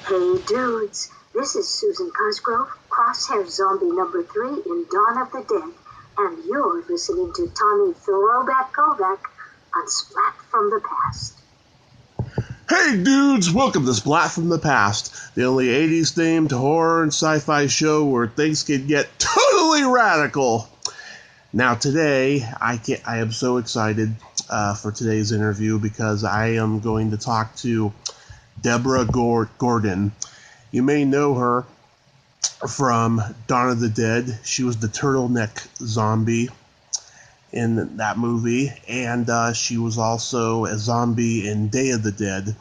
Hey dudes, this is Susan Cosgrove, Crosshair Zombie number 3 in Dawn of the Dead, and you're listening to Tommy Throwback Kovac on Splat from the Past. Hey dudes, welcome to Splat from the Past, the only 80s themed horror and sci-fi show where things can get totally radical. Now today, I am so excited for today's interview because I am going to talk to Debra Gordon. You may know her from Dawn of the Dead. She was the turtleneck zombie in that movie, and she was also a zombie in Day of the Dead,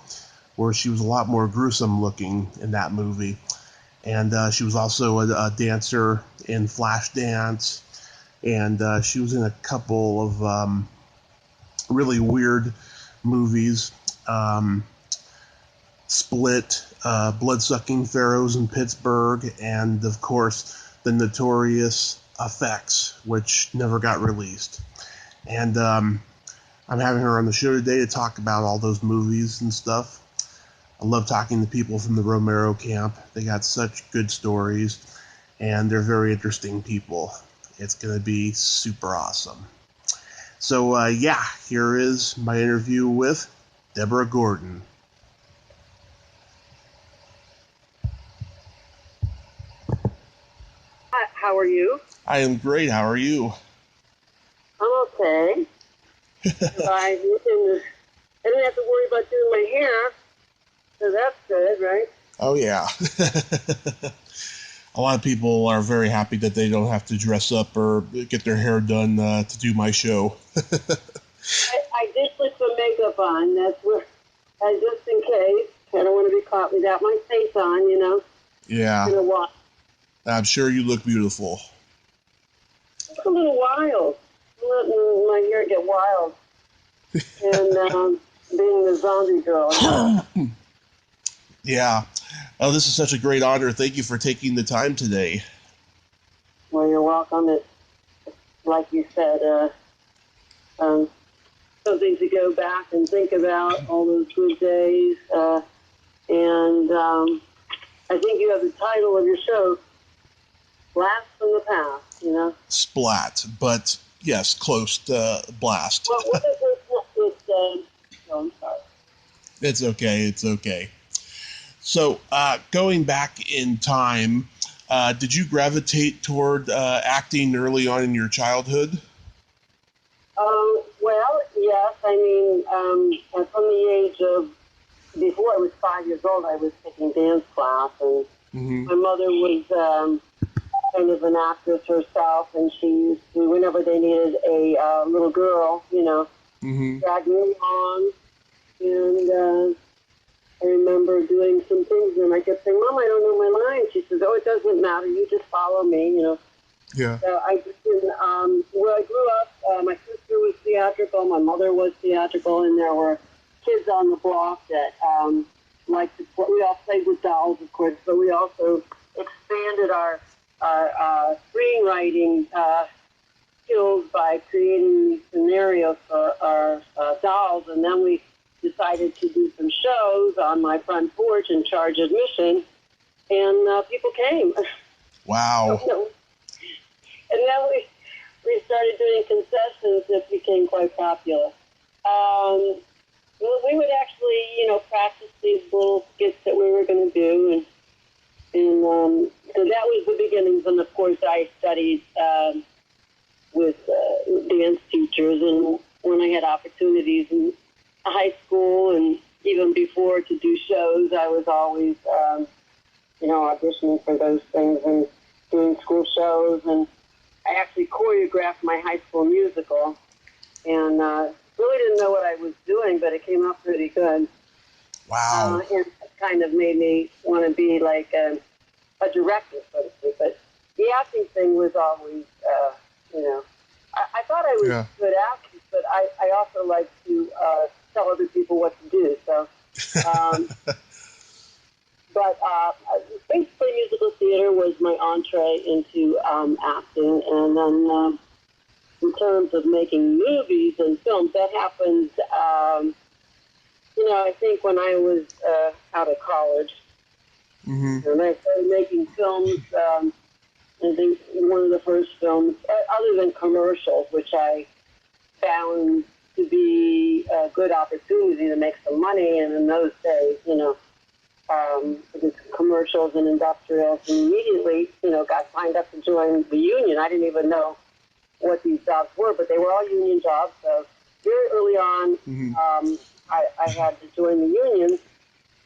where she was a lot more gruesome looking in that movie. And she was also a dancer in Flashdance, and she was in a couple of really weird movies. Split, Bloodsucking Pharaohs in Pittsburg, and of course the notorious Effects, which never got released. And I'm having her on the show today to talk about all those movies and stuff. I love talking to people from the Romero camp. They got such good stories, and they're very interesting people. It's going to be super awesome. So here is my interview with Debra Gordon. How are you? I am great. How are you? I'm okay. I didn't have to worry about doing my hair, so that's good, right? Oh, yeah. A lot of people are very happy that they don't have to dress up or get their hair done to do my show. I did put some makeup on. That's just in case. I don't want to be caught without my face on, you know? Yeah. It's been a while. I'm sure you look beautiful. It's a little wild. I'm letting my hair get wild. And being the zombie girl. Yeah. Oh, this is such a great honor. Thank you for taking the time today. Well, you're welcome. It's, like you said, something to go back and think about, all those good days. And I think you have the title of your show, Blast from the Past, you know? Splat, but yes, close to blast. Well, what is it? I'm sorry. It's okay. So, going back in time, did you gravitate toward acting early on in your childhood? Well, yes. I mean, from the age of, before I was 5 years old, I was taking dance class, and my mother was kind of an actress herself, and she used to, whenever they needed a little girl, you know, drag me along, and I remember doing some things, and I kept saying, Mom, I don't know my lines. She says, oh, it doesn't matter, you just follow me, you know. Yeah. So I just where I grew up, my sister was theatrical, my mother was theatrical, and there were kids on the block that liked to play. We all played with dolls, of course, but we also expanded our screenwriting skills by creating these scenarios for our dolls, and then we decided to do some shows on my front porch and charge admission, and people came. Wow. And then we started doing concessions that became quite popular. We would actually, you know, practice these little skits that we were going to do, and so that was the beginnings. And of course, I studied with dance teachers, and when I had opportunities in high school and even before to do shows, I was always, auditioning for those things and doing school shows. And I actually choreographed my high school musical, and really didn't know what I was doing, but it came out pretty good. Wow. And it kind of made me want to be like a director, so to speak. But the acting thing was always, I thought I was a good actor, but I also like to tell other people what to do. So, but basically musical theater was my entree into acting. And then in terms of making movies and films, that happened, I think when I was out of college. Mm-hmm. And I started making films. I think one of the first films, other than commercials, which I found to be a good opportunity to make some money. And in those days, commercials and industrials, and immediately, got signed up to join the union. I didn't even know what these jobs were, but they were all union jobs. So very early on, I had to join the union.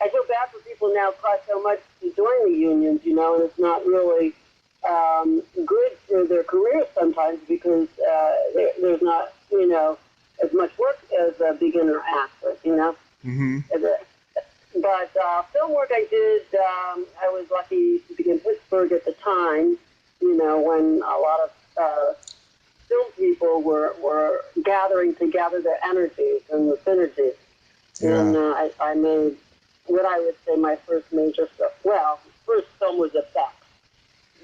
I feel bad for people now who cost so much to join the unions, and it's not really good for their careers sometimes because there's not, as much work as a beginner actor, Mm-hmm. But film work I did, I was lucky to be in Pittsburg at the time, when a lot of film people were gathering to gather their energies and the synergies. Yeah. And I made what I would say my first major film. Well, first film was Effects,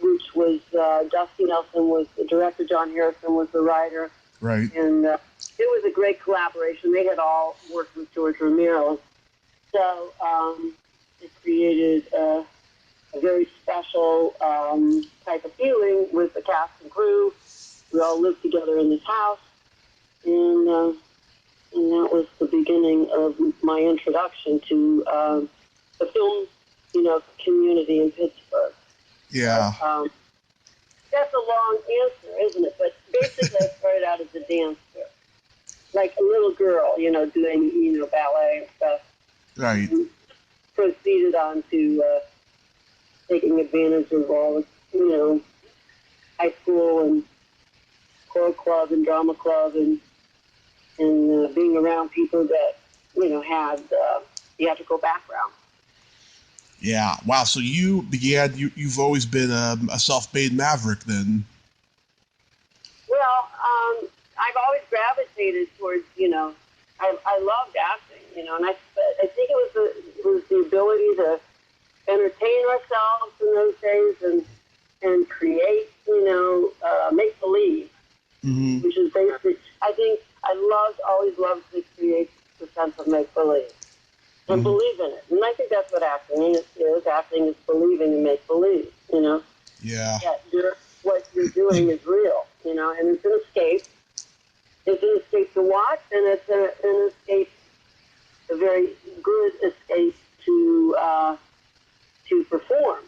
which was Dusty Nelson was the director, John Harrison was the writer. Right. And it was a great collaboration. They had all worked with George Romero. So it created a very special type of feeling with the cast and crew. We all lived together in this house, and that was the beginning of my introduction to the film, community in Pittsburgh. Yeah. That's a long answer, isn't it? But basically, I started out as a dancer, like a little girl, doing, ballet and stuff. Right. And proceeded on to taking advantage of all the, high school and choral club and drama club and being around people that, had theatrical background. Yeah. Wow. So you've always been a self-made maverick then. Well, I've always gravitated towards, I loved acting, and I think it was the ability to entertain ourselves in those days and create, make believe, which is basically, I think I always loved to create the sense of make believe and believe in it. And I think that's what acting is. Acting is believing and make believe, Yeah. That what you're doing is real, and it's an escape. It's an escape to watch, and it's an escape, a very good escape to perform.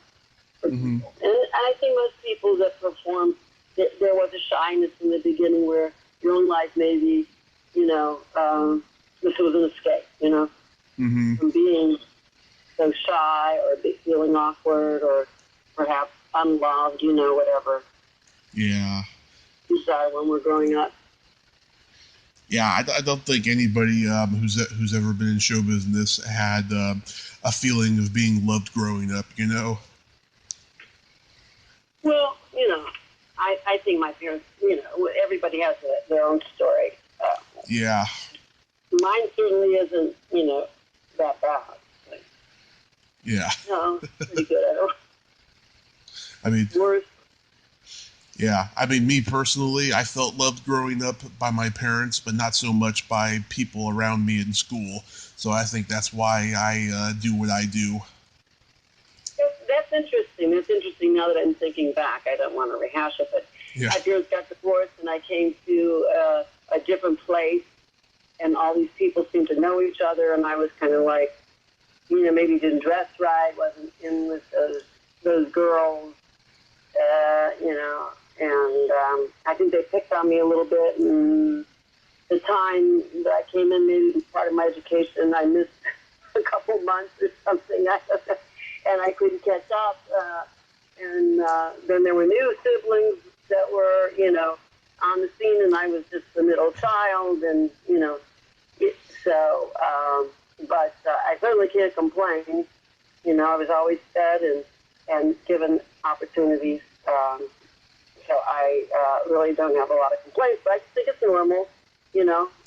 Mm-hmm. And I think most people that perform, there was a shyness in the beginning where your own life maybe, this was an escape, from being so shy or feeling awkward or perhaps unloved, whatever. Yeah. Desire when we're growing up. Yeah, I don't think anybody who's ever been in show business had a feeling of being loved growing up, Well, I think my parents, everybody has their own story. Yeah. Mine certainly isn't, that bad. Yeah. No, pretty good. I mean, worse. Yeah, I mean, me personally, I felt loved growing up by my parents, but not so much by people around me in school. So I think that's why I do what I do. That's interesting. That's interesting now that I'm thinking back. I don't want to rehash it, but Yeah. my parents got divorced, and I came to a different place, and all these people seemed to know each other, and I was kind of like, maybe didn't dress right, wasn't in with those girls, and I think they picked on me a little bit, and the time that I came in, maybe part of my education, I missed a couple months or something, and I couldn't catch up, and then there were new siblings that were, on the scene, and I was just the middle child, and, but I certainly can't complain. I was always fed and given opportunities, so I really don't have a lot of complaints, but I just think it's normal,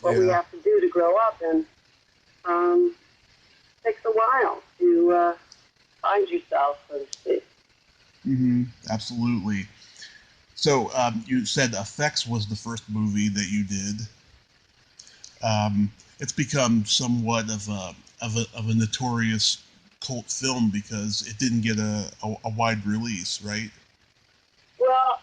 what we have to do to grow up, and it takes a while to find yourself, so to speak. Mm-hmm. Absolutely. So you said Effects was the first movie that you did. It's become somewhat of a notorious cult film because it didn't get a wide release, right? Well,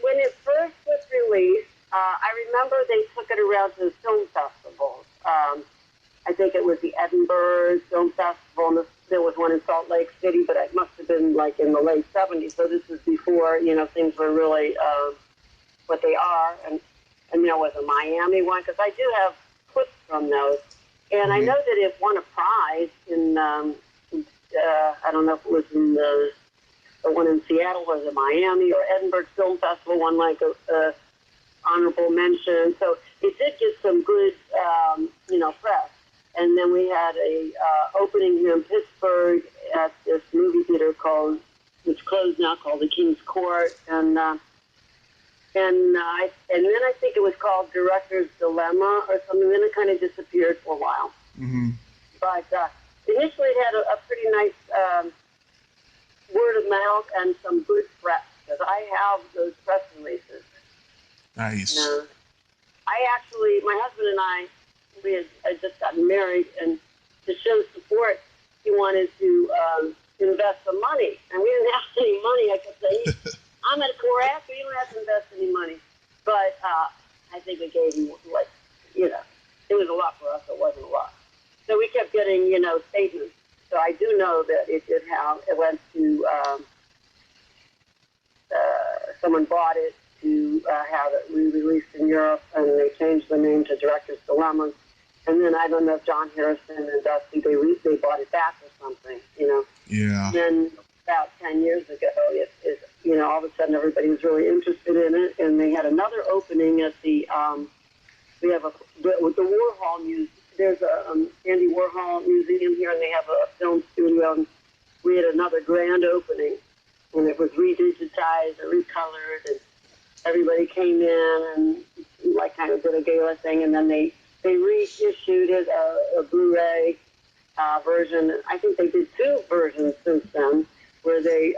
when it first was released, I remember they took it around to film festivals. I think it was the Edinburgh Film Festival, and there was one in Salt Lake City, but it must have been like in the late 70s. So this was before, things were really what they are. And there was a Miami one, because I do have clips from those. And I know that it won a prize in, I don't know if it was in the one in Seattle, was it Miami, or Edinburgh Film Festival won like a honorable mention. So it did get some good, press. And then we had a opening here in Pittsburgh at this movie theater which closed now, called the King's Court. And then I think it was called Director's Dilemma or something. Then it kind of disappeared for a while. Mm-hmm. But initially it had a pretty nice word of mouth and some good press, because I have those press releases. Nice. And, my husband and I, we had just gotten married, and to show support, he wanted to invest some money. And we didn't have any money. I kept saying, I'm at a core actor, you don't have to invest any money. But I think we gave him, it was a lot for us, it wasn't a lot. So we kept getting, statements. So I do know that it went to, someone bought it to have it re-released in Europe, and they changed the name to Director's Dilemma. And then I don't know if John Harrison and Dusty, they bought it back or something, Yeah. And then about 10 years ago, all of a sudden everybody was really interested in it, and they had another opening at the, we have the Warhol Museum. There's a Andy Warhol Museum here, and they have a film studio, and we had another grand opening, and it was redigitized and recolored, and everybody came in and kind of did a gala thing, and then they reissued it, a Blu-ray version. I think they did two versions since then, where they,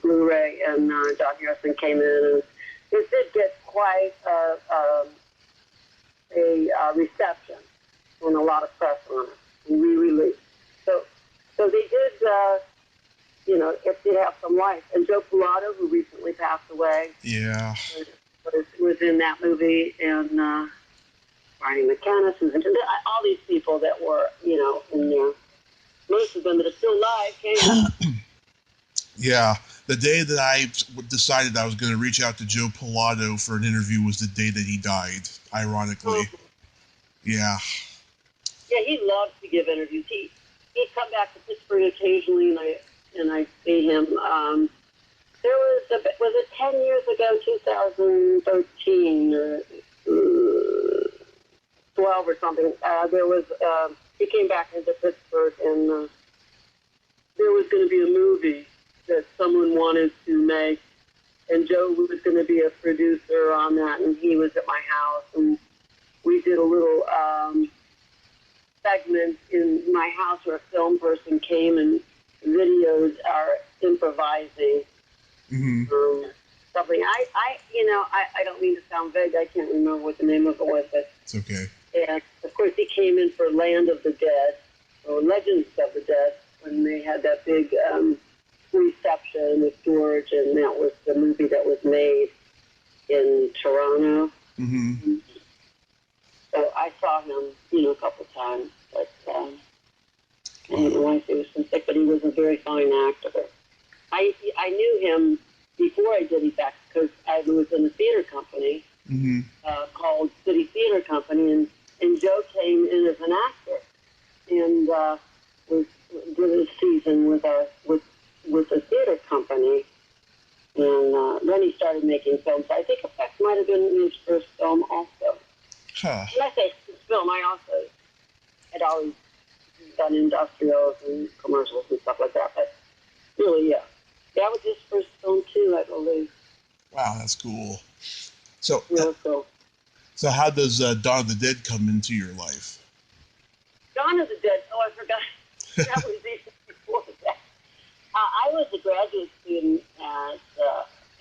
Blu-ray and John Harrison came in, and it did get quite a reception and a lot of press on it, and re-released. So they did, it did have some life. And Joe Pilato, who recently passed away, was in that movie, and Barney McKenna, Susan, all these people that were, in there. Most of them that are still alive came. Yeah. The day that I decided I was going to reach out to Joe Pilato for an interview was the day that he died, ironically. Yeah. Yeah, he loves to give interviews. He'd come back to Pittsburgh occasionally, and I see him. There was it 10 years ago, 2013 or 12 or something? There was he came back into Pittsburgh, and there was going to be a movie that someone wanted to make, and Joe was going to be a producer on that, and he was at my house, and we did a little segment in my house where a film person came and videos our improvising something. I don't mean to sound vague. I can't remember what the name of it was, but it's okay. And of course, he came in for Land of the Dead, or Legends of the Dead, when they had that big reception with George, and that was the movie that was made in Toronto. Mm-hmm. So I saw him, a couple times, but I don't know why he was so sick, but he was a very fine actor. I knew him before I did Effects, because I was in a theater company called City Theater Company, and Joe came in as an actor, and did a season with the theater company, and then he started making films. I think Effects might have been his first film also. Huh. When I say film, I also had always done industrials and commercials and stuff like that, but really, yeah. That was his first film, too, I believe. Wow, that's cool. So, Yeah, so how does Dawn of the Dead come into your life? Dawn of the Dead, I forgot. That was even before that. I was a graduate student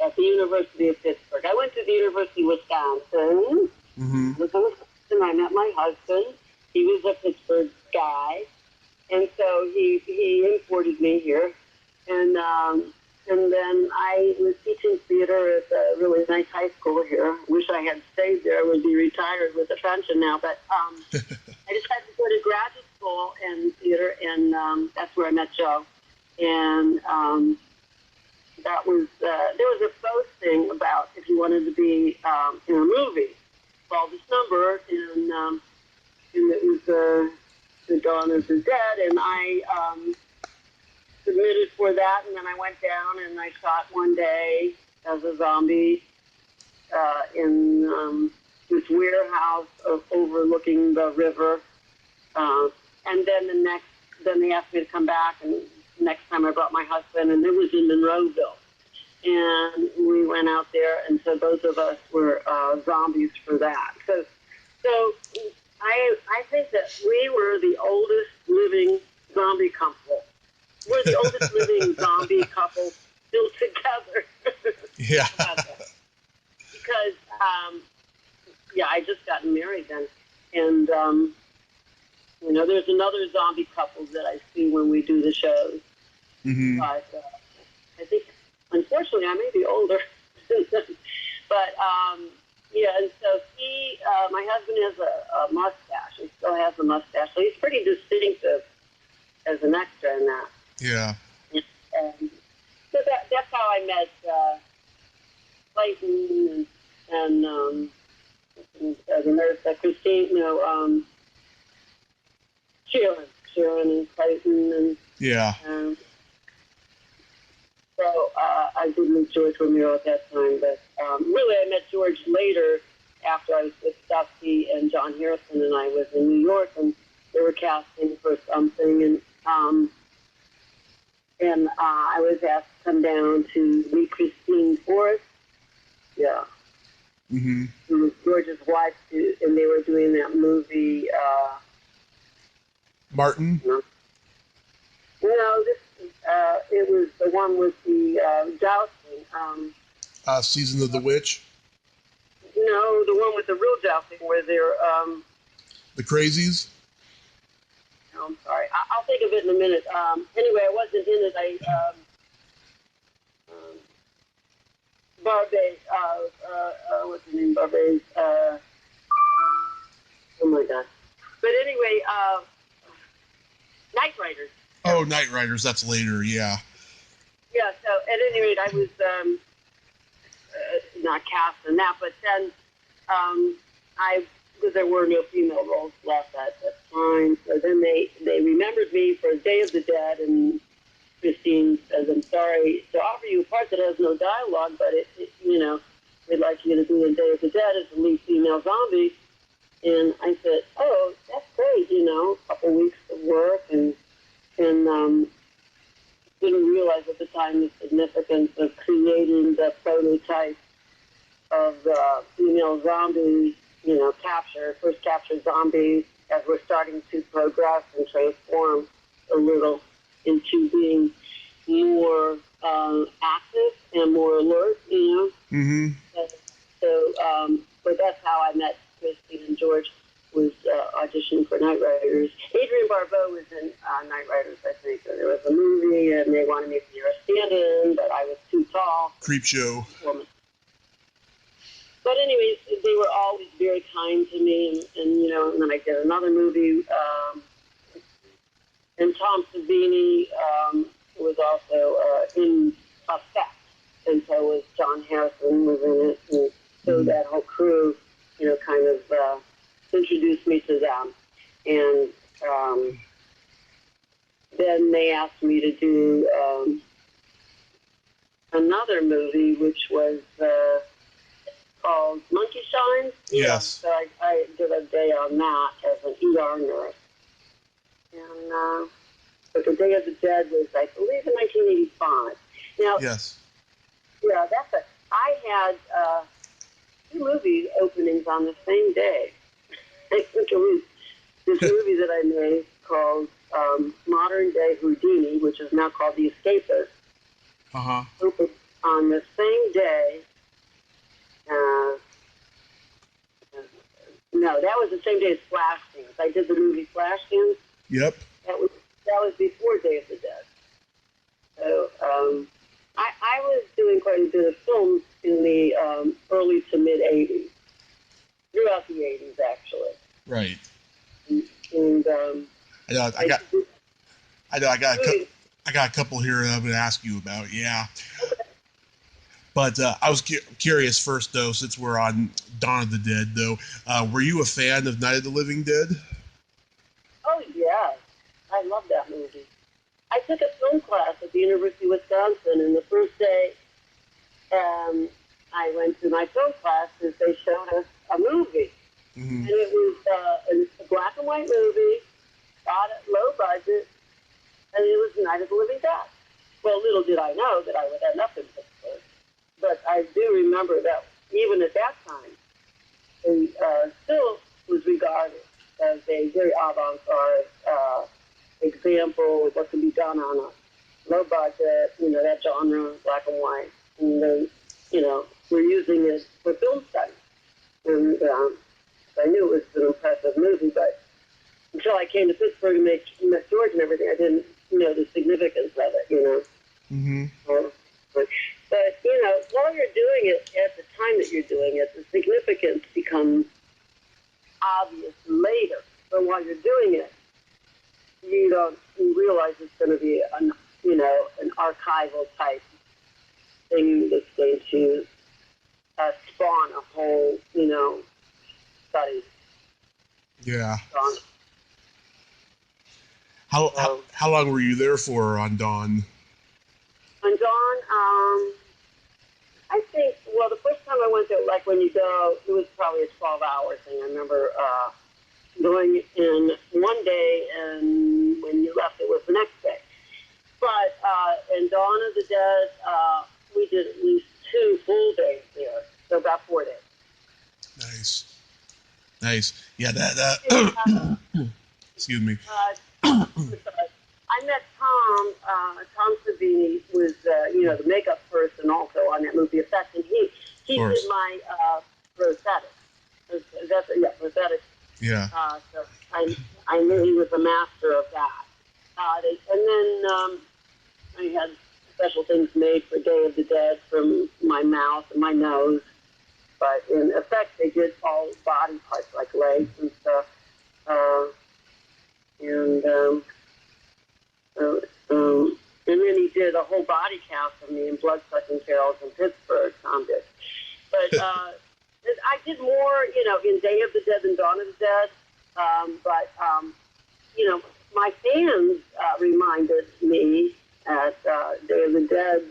at the University of Pittsburgh. I went to the University of Wisconsin. Mm-hmm. I met my husband. He was a Pittsburgh guy. And so he imported me here, and then I was teaching theater at a really nice high school here. Wish I had stayed there. I would be retired with a pension now. But I decided to go to graduate school in theater, and that's where I met Joe. And that was there was a posting about if you wanted to be in a movie. Call this number, and it was The Dawn of the Dead, and I submitted for that, and then I went down and I shot one day as a zombie in this warehouse overlooking the river, and then then they asked me to come back, and next time I brought my husband, and it was in Monroeville, and we went out there, and so both of us were zombies for that. So I think that we were the oldest living zombie couple. We're the oldest living zombie couple still together. Yeah. Because, I just got married then. And, there's another zombie couple that I see when we do the shows. Mm-hmm. But I think, unfortunately, I may be older. But, and so my husband has a mustache. He still has a mustache. So he's pretty distinctive as an extra in that. Yeah. And so that's how I met Clayton and the nurse, Christine, Sharon and Clayton. And, yeah. So I did meet George Romero at that time, but really I met George later after I was with Dusty and John Harrison, and I was in New York, and they were casting for something, and I was asked to come down to meet Christine Forrest. Yeah. Mm-hmm. Who was George's wife, too, and they were doing that movie. Martin? No, it was the one with the jousting. Season of the Witch? No, the one with the real jousting where they're... The Crazies? No, I'm sorry. I'll think of it in a minute. Anyway, I wasn't in it. Barbet, what's her name? Barbet, oh my God. But anyway, Night Riders. Oh, Night Riders, that's later, yeah. Yeah, so at any rate, I was not cast in that, but then because there were no female roles left at that time, so then they remembered me for Day of the Dead, and Christine says, I'm sorry to offer you a part that has no dialogue, but we'd like you to be in Day of the Dead as the lead female zombie. And I said, oh, that's great, a couple weeks of work, and didn't realize at the time the significance of creating the prototype of the female zombie, first capture zombies as we're starting to progress and transform a little into being more active and more alert, Mm-hmm. But that's how I met Christine and George, was auditioning for Night Riders. Adrienne Barbeau was in Night Riders, I think. So there was a movie, and they wanted me to be a stand-in, but I was too tall. Creep show. But anyways, they were always very kind to me, and then I did another movie. And Tom Savini was also in Effect, and so was John Harrison was in it, and so that whole crew, kind of introduced me to them. And then they asked me to do another movie, which was called Monkey Shines. Yes. So I did a day on that as an ER nurse. And but the Day of the Dead was, I believe, in 1985. Now, yes. Yeah, I had 2 movie openings on the same day. I think it was this movie that I made called Modern Day Houdini, which is now called The Escapist. Uh-huh. Opened on the same day. No, that was the same day as Flashdance. I did the movie Flashdance. Yep. that was before Day of the Dead. So I was doing quite a bit of films in the early to mid 80s, throughout the 80s actually. Right. And I got a couple here that I'm going to ask you about. Yeah. Okay. But I was curious first, though, since we're on Dawn of the Dead, though. Were you a fan of Night of the Living Dead? Oh, yeah. I love that movie. I took a film class at the University of Wisconsin, and the first day I went to my film classes, they showed us a movie. Mm-hmm. And it was a black and white movie, shot at low budget, and it was Night of the Living Dead. Well, little did I know that I would end up in Pittsburg. But I do remember that even at that time, it still was regarded as a very avant-garde example of what can be done on a low budget, that genre, black and white. And they, were using it for film studies. And I knew it was an impressive movie, but until I came to Pittsburgh and met George and everything, I didn't know the significance of it, Mm-hmm. But, while you're doing it, at the time that you're doing it, the significance becomes obvious later. But while you're doing it, you realize it's going to be an archival type thing that's going to spawn a whole, study. Yeah. How long were you there for on Dawn? On Dawn, I think, well, the first time I went there, like when you go, it was probably a 12-hour thing. I remember going in one day, and when you left, it was the next day. But in Dawn of the Dead, we did at least 2 full days there, so about 4 days. Nice. Yeah, that excuse me. I met Tom. Tom Savini was, the makeup person also on that movie Effect, and he did my prosthetic. Prosthetic. Yeah. So I knew he was a master of that. And then I had special things made for Day of the Dead from my mouth and my nose. But in Effect, they did all body parts like legs and stuff. And then he did a whole body cast of me in Bloodsucking Pharaohs in Pittsburg, Tom did. But I did more, in Day of the Dead than Dawn of the Dead. My fans reminded me at Day of the Dead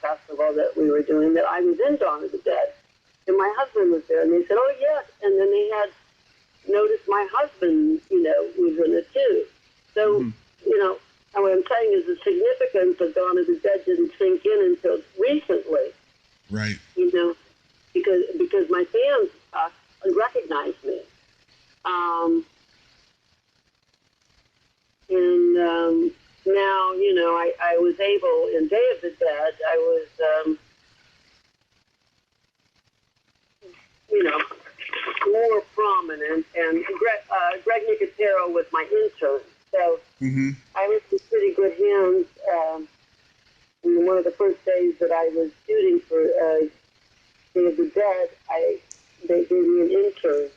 festival that we were doing that I was in Dawn of the Dead. And my husband was there, and they said, "Oh, yes." And then they had noticed my husband, was in it too. So, and what I'm saying is the significance of Dawn of the Dead didn't sink in until recently. Right. Because my fans recognized me. Now, I was able, in Day of the Dead, I was, more prominent, and Greg Nicotero was my intern, so I was in pretty good hands. One of the first days that I was shooting for Day of the Dead, they gave me an intern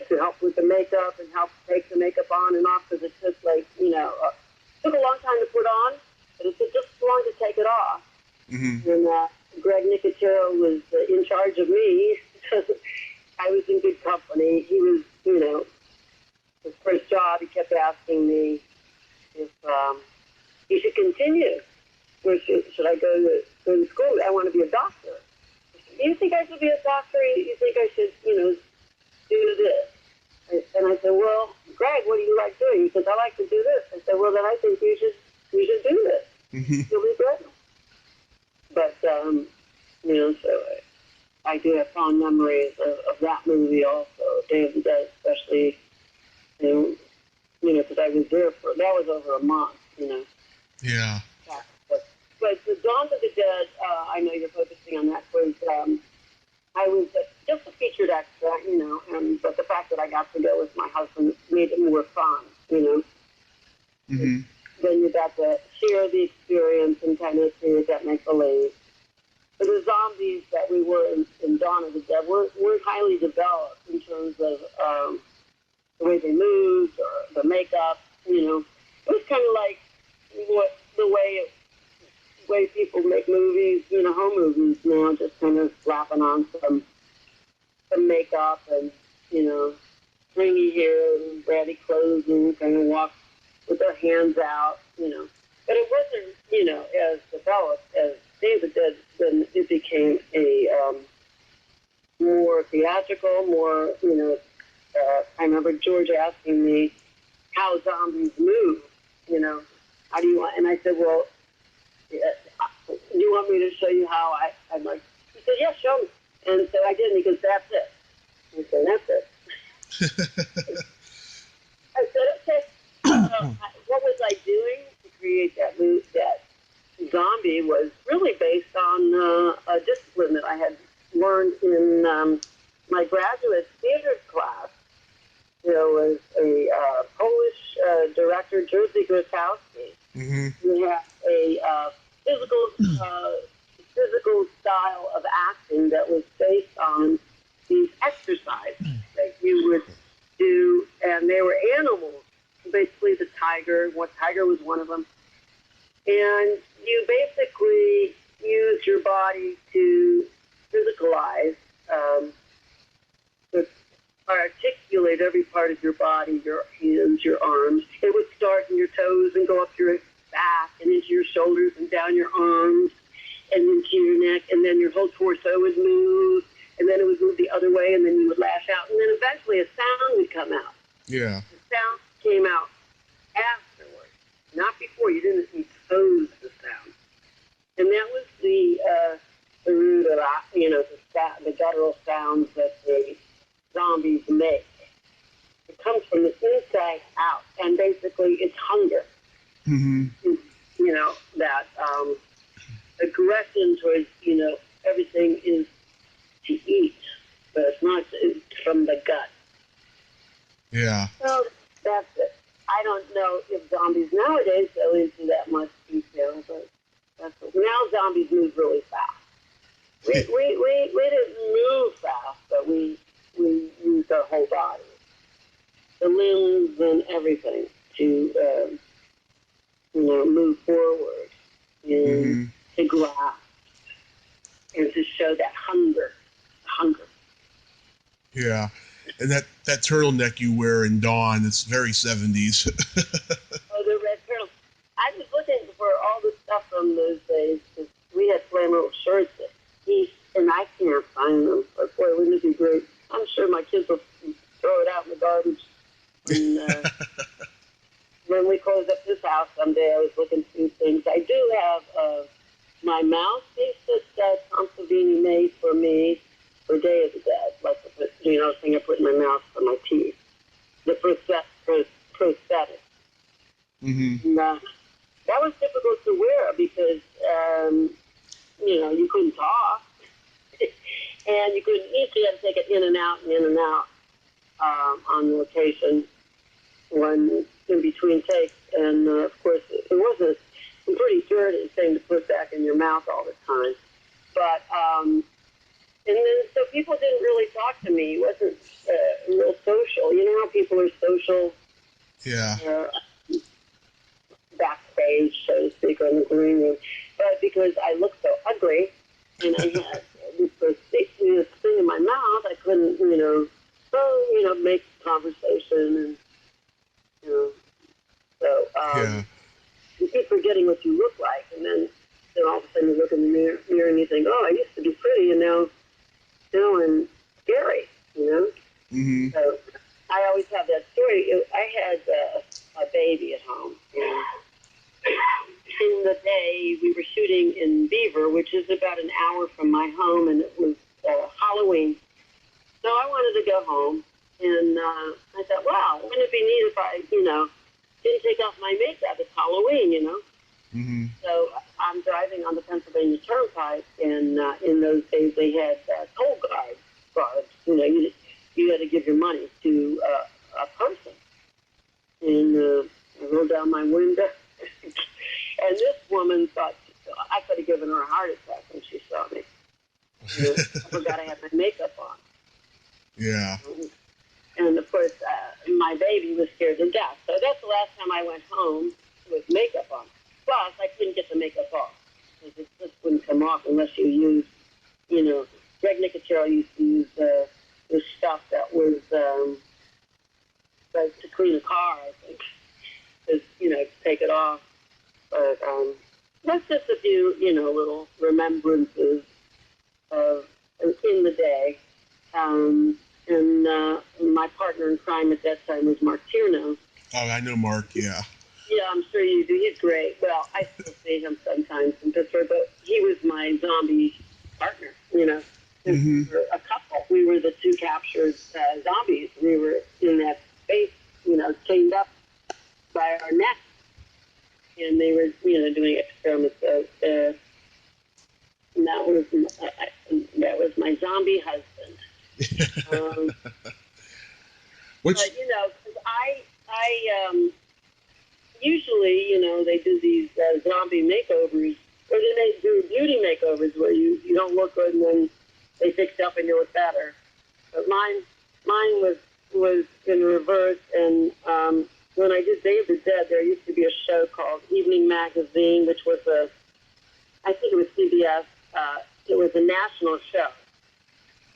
to help with the makeup and help take the makeup on and off, because it took took a long time to put on, but it took just as long to take it off. Mm-hmm. And Greg Nicotero was in charge of me. I was in good company. He was, his first job, he kept asking me if he should continue. Or should I go to school? I want to be a doctor. Do you think I should be a doctor? You think I should, do this? And I said, well, Greg, what do you like doing? He says, I like to do this. I said, well, then I think you should do this. Mm-hmm. You'll be good. But, so I do have fond memories of that movie also, Day of the Dead, especially, because I was there that was over a month, Yeah. But the Dawn of the Dead, I know you're focusing on that, was, I was just a featured extra, but the fact that I got to go with my husband made it more fun, Mm-hmm. Then you got to share the experience and kind of see it, that make believe. But the zombies that we were in Dawn of the Dead weren't highly developed in terms of the way they moved or the makeup. You know, it was kind of like the way people make movies, you know, home movies now, just kind of slapping on some makeup and, you know, stringy hair and ratty clothes and kind of walk with their hands out, you know. But it wasn't, you know, as developed as David did. Then it became a more theatrical, more, you know. I remember George asking me how zombies move, you know. How do you want? And I said, well, do you want me to show you how I'm like? He said, yeah, show me. And so I did, and he goes, that's it. I said, that's it. I said, okay. What was I doing to create that zombie was really based on a discipline that I had learned in my graduate theater class. There was a Polish director, Jerzy Grotowski. Mm-hmm. He had a physical style of acting that was based on these exercises that you would do, and they were animals. Basically, the tiger was one of them. And you basically use your body to physicalize, articulate every part of your body, your hands, your arms. It would start in your toes and go up your back and into your shoulders and down your arms and into your neck, and then your whole torso would move, and then it would move the other way, and then you would lash out, and then eventually a sound would come out. Yeah. The sound came out afterwards, not before. You didn't impose the sound. And that was the root of, you know, the guttural sounds that the zombies make. It comes from the inside out, and basically it's hunger. Mm-hmm. You know, that aggression towards, you know, everything is to eat, but it's not from the gut. Yeah. So that's it. I don't know if zombies nowadays go into that much detail, but now zombies move really fast. We didn't move fast, but we used our whole body, the limbs and everything to you know, move forward and to grasp and to show that hunger. Yeah. And that turtleneck you wear in Dawn, it's very 70s. Oh, the red turtle. I was looking for all the stuff from those days because we had flannel shirts and I can't find them. But boy, wouldn't it be great? I'm sure my kids will throw it out in the garbage. When we close up this house someday, I was looking through things. I do have my mouthpiece that Tom Savini made for me for Day of the Dead, like the, you know, thing I put in my mouth for my teeth, the prosthetic. Mm-hmm. And, that was difficult to wear because, you know, you couldn't talk, and you couldn't eat, so you had to take it in and out on location when in between takes. And, of course, it was a pretty dirty thing to put back in your mouth all the time. But, and then, so people didn't really talk to me. It wasn't real social. You know how people are social? Yeah. Backstage, so to speak, on the green room. But because I looked so ugly, and I had this thing in my mouth, I couldn't, make conversation, and, so, you keep forgetting what you look like, and then all of a sudden you look in the mirror and you think, oh, I used to be pretty, and now I'm scary, Mm-hmm. So I always have that story. I had a baby at home, and in the day we were shooting in Beaver, which is about an hour from my home, and it was Halloween. So I wanted to go home, and I thought, wow, wouldn't it be neat if I, didn't take off my makeup? It's Halloween, Mm-hmm. So I'm driving on the Pennsylvania Turnpike, and in those days they had toll guards. You had to give your money to a person. And I rolled down my window And this woman thought I could have given her a heart attack when she saw me. I forgot I had my makeup on. Yeah. And of course, my baby was scared to death. So that's the last time I went home with makeup on. Plus, I couldn't get the makeup off. Because it just wouldn't come off unless you used, Greg Nicotero used to use this stuff that was like to clean a car, I think. To take it off. But that's just a few, little remembrances of in the day. And my partner in crime at that time was Mark Tierno. Oh, I know Mark, yeah. Yeah, I'm sure you do. He's great. Well, I still see him sometimes in Pittsburgh, but he was my zombie partner, Mm-hmm. We were a couple. We were the two captured zombies. We were in that space, chained up by our neck. And they were, doing experiments. And that was my zombie husband. Which, but, because I usually, they do these zombie makeovers, or they do beauty makeovers where you don't look good and then they fix you up and you look better. But mine was in reverse, and when I did Day of the Dead, there used to be a show called Evening Magazine, which was I think it was CBS. It was a national show.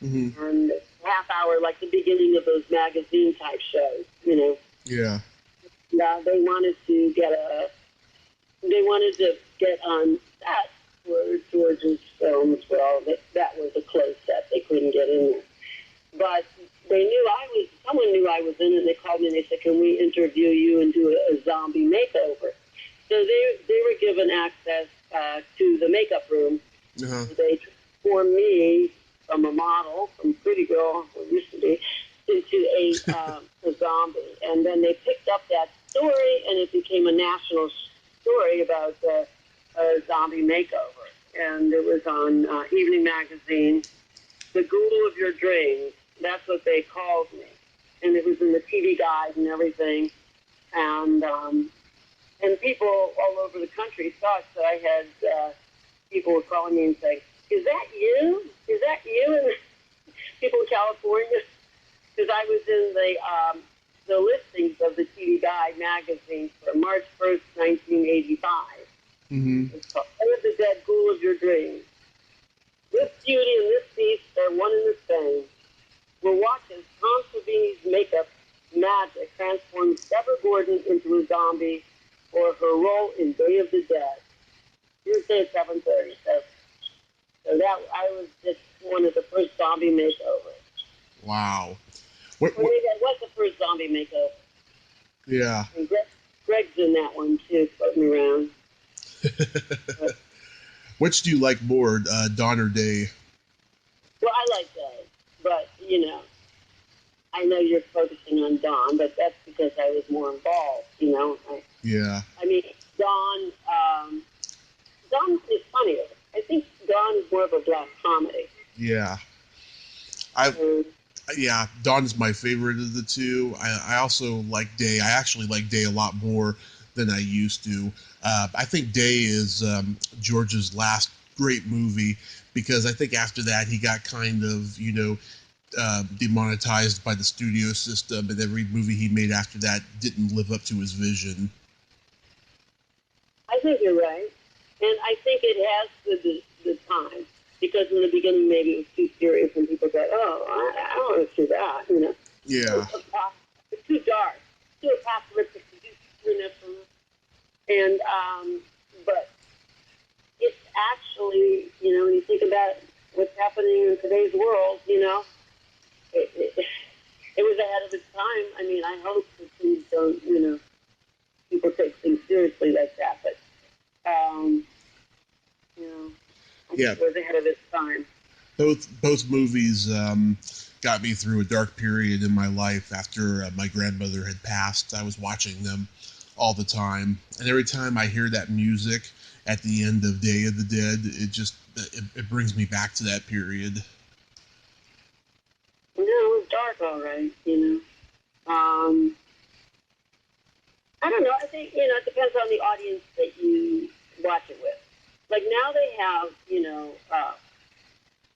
mm-hmm. And half hour, like the beginning of those magazine type shows, Yeah. They wanted to get on set for George's films. Well, that was a closed set. They couldn't get in there. But someone knew I was in it, and they called me and they said, can we interview you and do a zombie makeover? So they were given access to the makeup room. Uh-huh. They transformed me from a model, from pretty girl, who used to be, into a zombie. And then they picked up that story, and it became a national story about a zombie makeover. And it was on Evening Magazine, The Ghoul of Your Dreams. That's what they called me. And it was in the TV guide and everything. And people all over the country thought that I had, people were calling me and saying, is that you? Is that you? And people in California, because I was in the listings of the TV Guide magazine for March 1st, 1985. Mm-hmm. It's called Day of the Dead, Ghoul of Your Dreams. This beauty and this beast are one and the same. We'll watch as Tom Savini's makeup magic transforms Debra Gordon into a zombie for her role in Day of the Dead. Tuesday at 7:30. So that I was just one of the first zombie makeovers. Wow. That was the first zombie makeover. Yeah. And Greg's in that one too, floating around. Which do you like more, Dawn or Day? Well, I like Day, but I know you're focusing on Dawn, but that's because I was more involved. Yeah. I mean, Dawn is funnier. I think Dawn is more of a black comedy. Yeah. Yeah, Dawn's my favorite of the two. I also like Day. I actually like Day a lot more than I used to. I think Day is George's last great movie because I think after that he got kind of, demonetized by the studio system, and every movie he made after that didn't live up to his vision. I think you're right. And I think it has the time. Because in the beginning, maybe it was too serious, and people said, "Oh, I don't want to see that," Yeah. It's too dark, too apocalyptic to do, And but it's actually, when you think about what's happening in today's world, it was ahead of its time. I mean, I hope that things don't, people take things seriously like that, but Yeah. It was ahead of its time. Both movies got me through a dark period in my life after my grandmother had passed. I was watching them all the time, and every time I hear that music at the end of Day of the Dead, it brings me back to that period. It was dark, all right. I don't know. I think it depends on the audience now they have,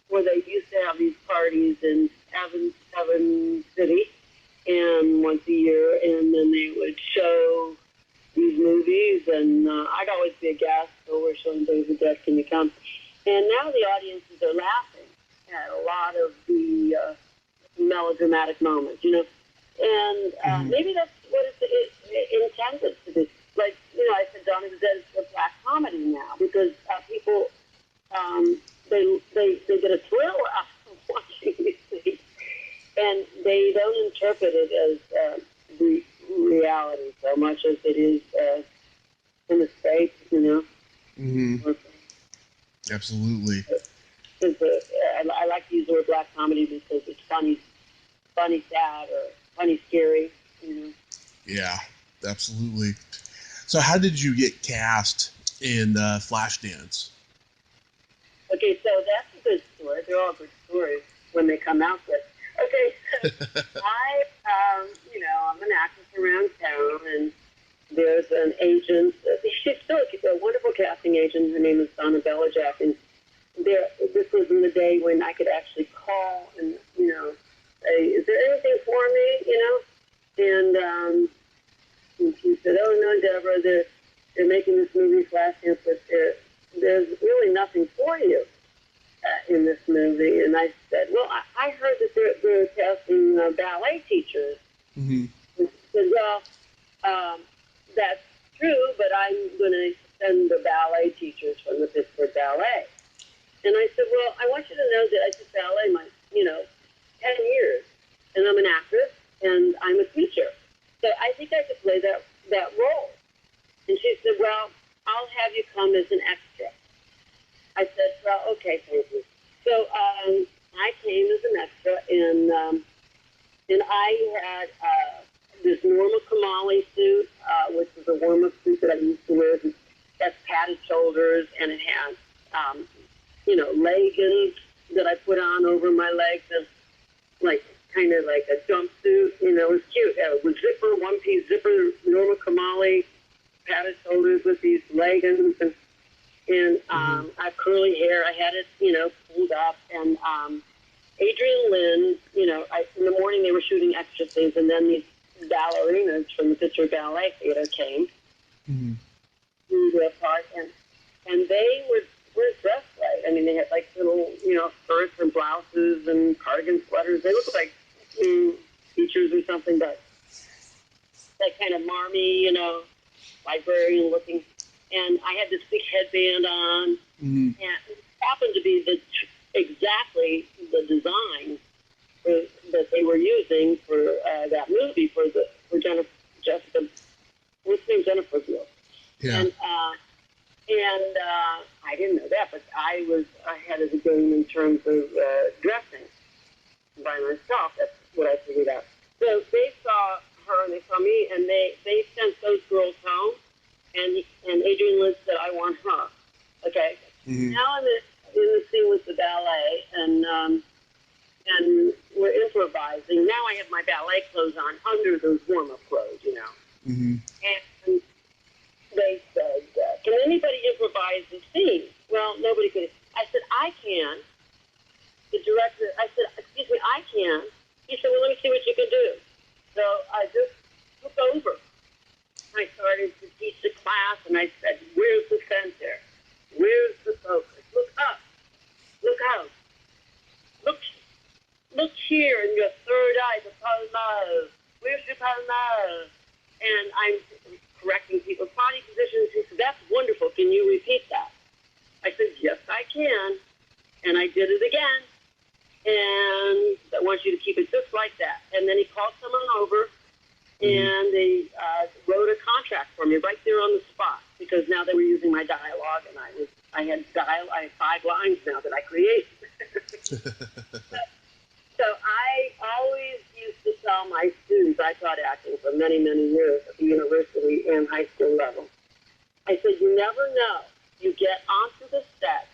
where they used to have these parties in Evans City, and once a year, and then they would show these movies, and I'd always be a guest, so we're showing Days of Death, can you come? And now the audiences are laughing at a lot of the melodramatic moments, and maybe that's what it's intended to be. Like, I said, Dawn of the Dead is a black comedy now, because people, they get a thrill out of watching these things, and they don't interpret it as reality so much as it is a mistake, Mm-hmm. Absolutely. I like to use the word black comedy because it's funny, sad, or funny, scary, Yeah, absolutely. So how did you get cast in Flashdance? Okay, so that's a good story. They're all good stories when they come out with. Okay, so I'm an actress around town, and there's an agent. She's still a wonderful casting agent. Her name is Donna Belijack, and this was in the day when I could actually call and, say, is there anything for me, and she said, oh, no, Deborah, they're making this movie, Flashdance, but there's really nothing for you in this movie. And I said, well, I heard that they're casting ballet teachers. Mm-hmm. And she said, well, that's true, but I'm going to send the ballet teachers from the Pittsburg Ballet. And I said, well, I want you to know that I did ballet my, 10 years, and I'm an actress, and I'm a teacher. So I think I could play that role. And she said, well, I'll have you come as an extra. I said, well, okay, thank you. So I came as an extra, and I had this Norma Kamali suit, which was a warm-up suit that I used to wear. That's padded shoulders, and it had, leggings that I put on over my legs, and kind of like a jumpsuit. It was cute. With zipper, one-piece zipper, Norma Kamali, padded shoulders with these leggings, and I have curly hair. I had it, pulled up, and Adrian Lynn, in the morning they were shooting extra things, and then these ballerinas from the Pittsburg Ballet Theater came to their part, and they were dressed right. I mean, they had little, skirts and blouses and cardigan sweaters. They looked like teachers or something, but that kind of marmy, librarian looking. And I had this big headband on, and it happened to be exactly the design that they were using for that movie for Jessica. What's her name? Jennifer Field. Yeah. And I didn't know that, but I was ahead of the game in terms of dressing by myself. That's what I figured out. So they saw her and they saw me, and they sent those girls home. And Adrian Lynn said, I want her. Okay. Mm-hmm. Now I'm in the scene with the ballet, and we're improvising. Now I have my ballet clothes on under those warm-up clothes, Mm-hmm. And they said, can anybody improvise the scene? Well, nobody could. I said, I can. The director, I said, excuse me, I can. He said, well, let me see what you can do. So I just took over. I started to teach the class, and I said, where's the center? Where's the focus? Look up. Look out. Look here in your third eye, the palmar. Where's your palmar? And I'm correcting people's body positions. He said, that's wonderful. Can you repeat that? I said, yes, I can. And I did it again. And I want you to keep it just like that. And then he called someone over, and they wrote a contract for me right there on the spot, because now they were using my dialogue, and I had 5 lines now that I created. So I always used to tell my students, I taught acting for many, many years at the university and high school level. I said, you never know. You get onto the set,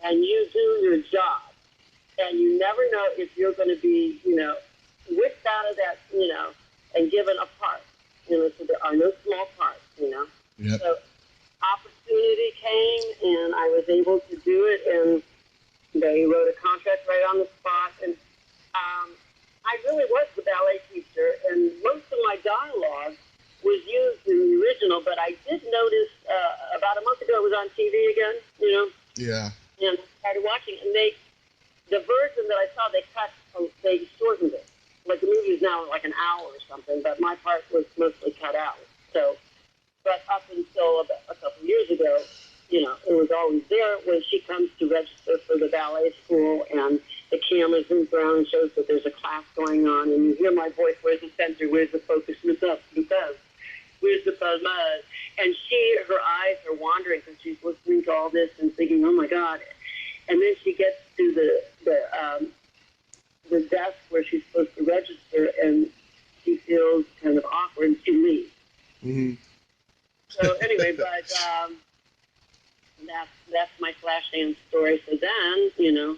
and you do your job, and you never know if you're going to be, whipped out of that, and given a part. So there are no small parts, Yep. So opportunity came, and I was able to do it, and they wrote a contract right on the spot, and I really was the ballet teacher, and most of my dialogue was used in the original, but I did notice about a month ago it was on TV again, you know? Yeah. And I started watching, and the version that I saw, they shortened it. Like, the movie is now like an hour or something, but my part was mostly cut out. So, but up until about a couple years ago, you know, it was always there when she comes to register for the ballet school, and the camera zooms around and shows that there's a class going on, and you hear my voice, where's the center, where's the focus, where's the buzz, and her eyes are wandering because she's listening to all this and thinking, oh my God. And then she gets to the desk where she's supposed to register, and she feels kind of awkward, and she leaves. Mm-hmm. So anyway, but that's my Flashdance story. So then, you know.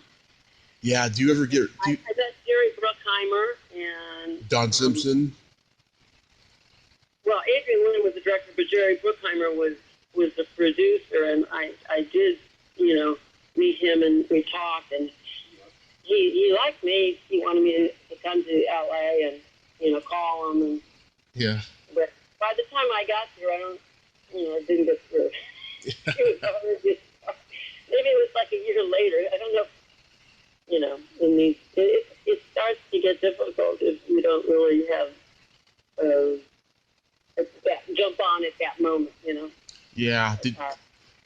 Yeah, do you ever get... I met Jerry Bruckheimer and... Don Simpson? Well, Adrian Lynn was the director, but Jerry Bruckheimer was the producer, and I did, you know, meet him, and we talked, and he liked me. He wanted me to come to L.A. and, you know, call him. And, yeah. But by the time I got there, it didn't get through. Maybe it was like a year later. I don't know. You know, it starts to get difficult if you don't really have jump on at that moment, you know. Yeah.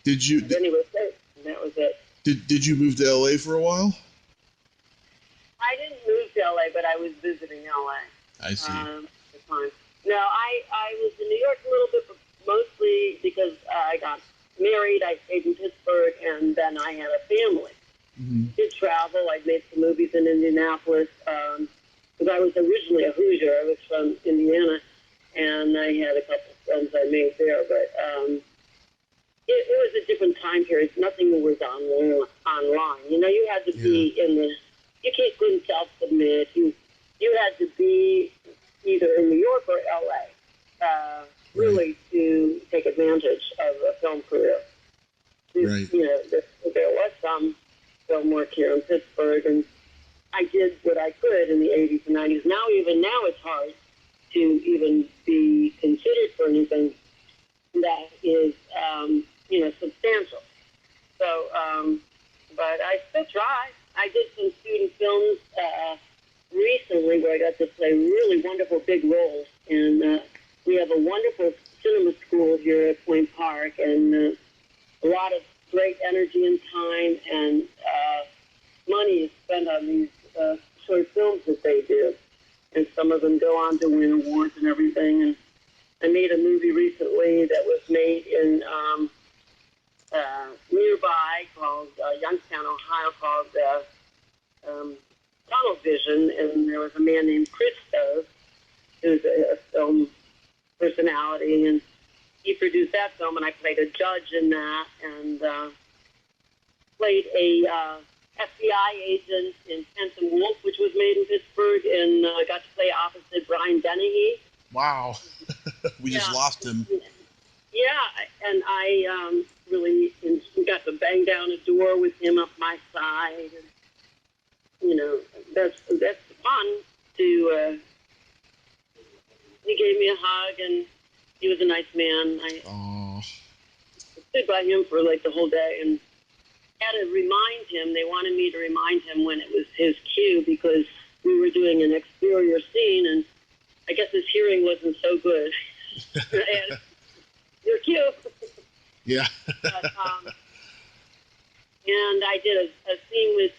Did you? Anyway, that was it. Did you move to LA for a while? I didn't move to LA, but I was visiting LA. I see. At the time. No, I was in New York a little bit, but mostly because I got married. I stayed in Pittsburgh, and then I had a family. Mm-hmm. Did travel. I made some movies in Indianapolis because I was originally a Hoosier. I was from Indiana, and I had a couple of friends I made there. But it was a different time period. Nothing was online. You know, you had to be in the. You couldn't self-submit. You had to be either in New York or L.A. Really to take advantage of a film career. Right. You know, there was some film work here in Pittsburgh, and I did what I could in the 80s and 90s. Now it's hard to even be considered for anything that is, you know, substantial. So, but I still try. I did some student films recently where I got to play really wonderful big roles, and we have a wonderful cinema school here at Point Park, and a lot of great energy and time and money is spent on these short films that they do. And some of them go on to win awards and everything. And I made a movie recently that was made in nearby called Youngstown, Ohio, called Tunnel Vision. And there was a man named Christos, who's a film personality, and he produced that film, and I played a judge in that, and played a FBI agent in Phantom Wolf, which was made in Pittsburgh, and got to play opposite Brian Dennehy. Wow. We just lost him. Yeah, and I really got to bang down a door with him up my side, and, you know, that's fun to, he gave me a hug, and he was a nice man. I stood by him for like the whole day and had to remind him. They wanted me to remind him when it was his cue because we were doing an exterior scene, and I guess his hearing wasn't so good. And your cue. Yeah. But, and I did a scene with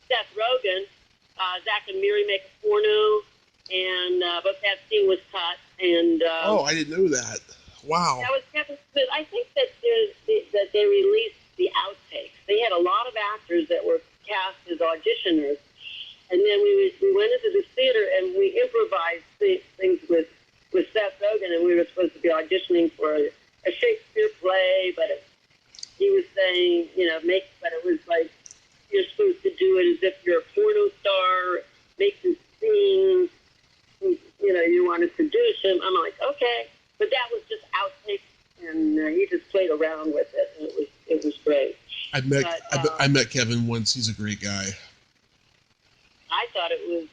Seth Rogen. Zach and Miri make a porno, and but that scene was cut. And I didn't know that. Wow. That was Kevin Smith. I think that they released the outtakes. They had a lot of actors that were cast as auditioners, and then we went into the theater and we improvised things with Seth Rogen, and we were supposed to be auditioning for a Shakespeare play, but he was saying, you know, but it was like you're supposed to do it as if you're a porno star, make the scene. You know, you want to seduce him. I'm like, okay. But that was just outtakes and he just played around with it, and it was great. I met Kevin once. He's a great guy. I thought it was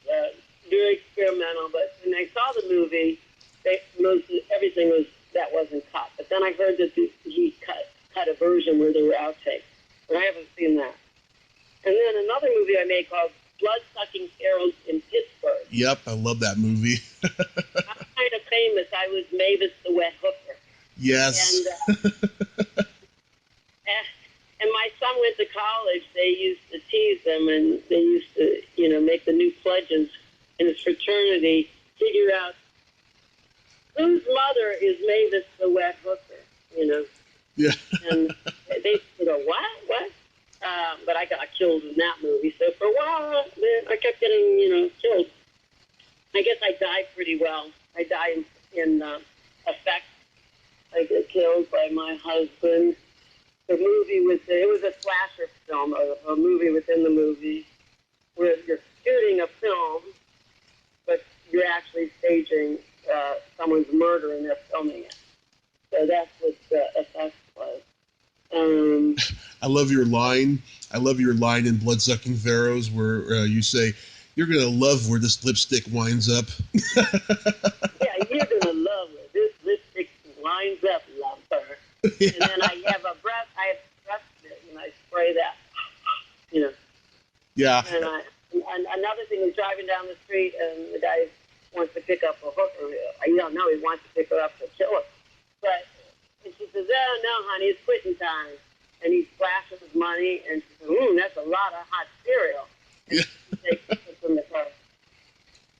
very experimental, but when I saw the movie, everything wasn't cut. But then I heard that he cut a version where there were outtakes, but I haven't seen that. And then another movie I made called Bloodsucking Pharaohs in Pittsburg. Yep, I love that movie. I'm kind of famous. I was Mavis the Wet Hooker. Yes. And my son went to college. They used to tease him, and they used to, make the new pledges in his fraternity, figure out whose mother is Mavis the Wet Hooker, Yeah. And they go, what? But I got killed in that movie. So for a while, I kept getting, killed. I guess I died pretty well. I died in effect. I get killed by my husband. The movie it was a slasher film, a movie within the movie, where you're shooting a film, but you're actually staging someone's murder and they're filming it. So that's what the effect was. I love your line. I love your line in Bloodsucking Pharaohs where you say, "You're going to love where this lipstick winds up." Yeah, you're going to love where this lipstick winds up, lover. Yeah. And then I have breath mint, and I spray that, Yeah. And another thing is driving down the street, and the guy wants to pick up a hooker. You don't know, he wants to pick her up to kill her. And she says, "Oh, no, honey, it's quitting time." And he flashes his money, and she says, "That's a lot of hot cereal." And she takes it from the car.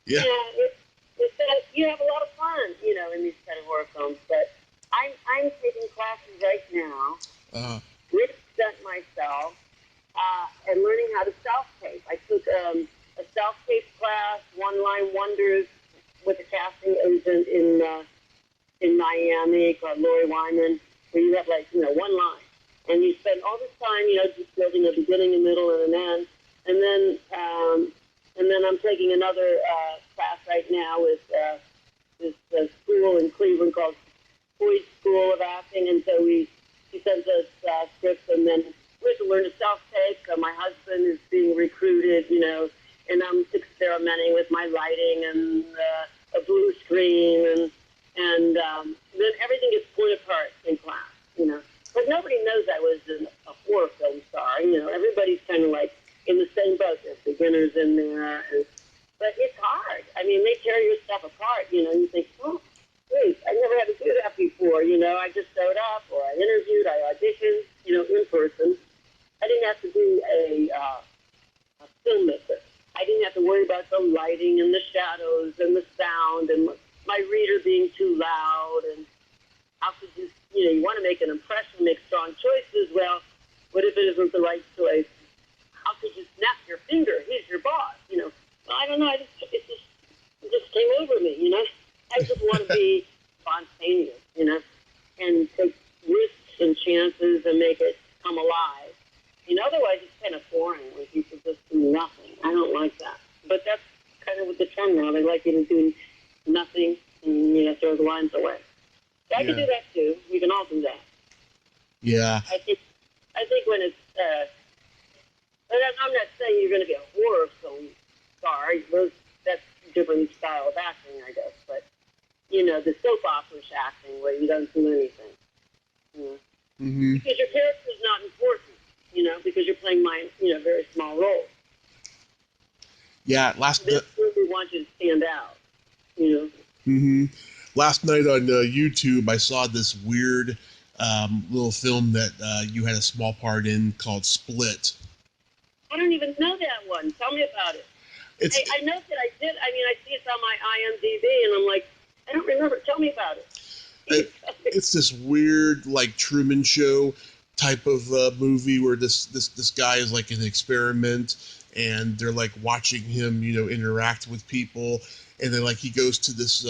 Yeah. You have a lot of fun, in these kind of horror films. But I'm taking classes right now, represent myself, and learning how to self-tape. I took a self-tape class, One-Line Wonders, with a casting agent in Miami called Lori Wyman, where you have one line. And you spend all this time, just building a beginning, a middle, and an end. And then I'm taking another class right now with this school in Cleveland called Boyd School of Acting. And so he sends us scripts, and then we have to learn to self-tape. My husband is being recruited, and I'm experimenting with my lighting and a blue screen, and then everything gets pulled apart in class, But nobody knows I was a horror film star. Everybody's kind of in the same boat. There's beginners in there. But it's hard. I mean, they tear your stuff apart, You think, oh, wait, I never had to do that before, I just showed up, or I interviewed, I auditioned, in person. I didn't have to do a filmmaker. I didn't have to worry about the lighting and the shadows and the sound and my reader being too loud. And how could you, you want to make an impression, make strong choices. Well, what if it isn't the right choice? How could you snap your finger? He's your boss, Well, I don't know. It just came over me, I just want to be spontaneous, and take risks and chances and make it come alive. Otherwise it's kind of boring when people just do nothing. I don't like that. But that's kind of what the trend now. They like you to do nothing and, throw the lines away. So I can do that too. We can all do that. Yeah. I think when it's, but I'm not saying you're going to be a horror film star. That's a different style of acting, I guess. But, the soap opera acting where you don't do anything. Mm-hmm. Because your character's not important, because you're playing very small role. Yeah, This movie wants you to stand out, Mm-hmm. Last night on YouTube, I saw this weird little film that you had a small part in called Split. I don't even know that one. Tell me about it. I know that I did. I mean, I see it on my IMDb, and I'm like, I don't remember. Tell me about it. It's this weird, Truman Show type of movie where this guy is an experiment, and they're watching him, interact with people, and then he goes to this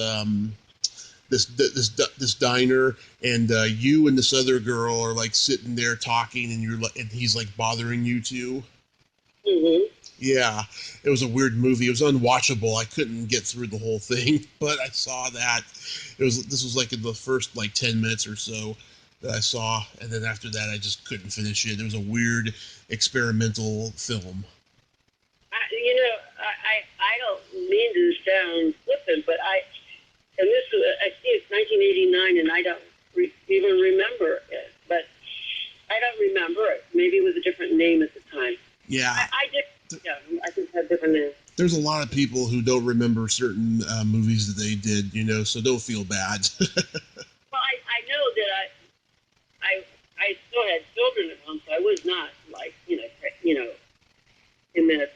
this diner, and you and this other girl are sitting there talking, and and he's bothering you too. Mm-hmm. Yeah, it was a weird movie. It was unwatchable. I couldn't get through the whole thing, but I saw that. This was like in the first like 10 minutes or so that I saw, and then after that I just couldn't finish it. It was a weird experimental film. I don't mean to sound flippant, but I see it's 1989, and I don't even remember it. But I don't remember it. Maybe it was a different name at the time. Yeah. I think it had different names. There's a lot of people who don't remember certain movies that they did, so don't feel bad. Well, I know that I still had children at home, so I was not like in that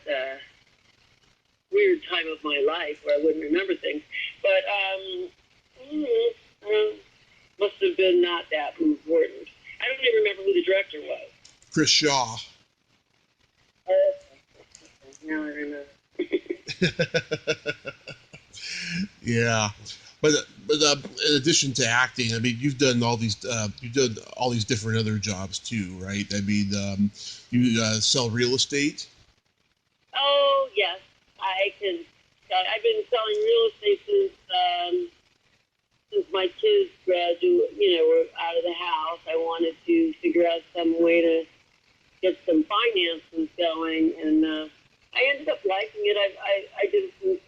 weird time of my life where I wouldn't remember things. But must have been not that important. I don't even remember who the director was. Chris Shaw. Now I remember. Yeah, but in addition to acting, I mean, you've done all these different other jobs too, right? I mean, you sell real estate. Oh yes, I can. I've been selling real estate since my kids were out of the house. I wanted to figure out some way to get some finances going, and I ended up liking it. I did it since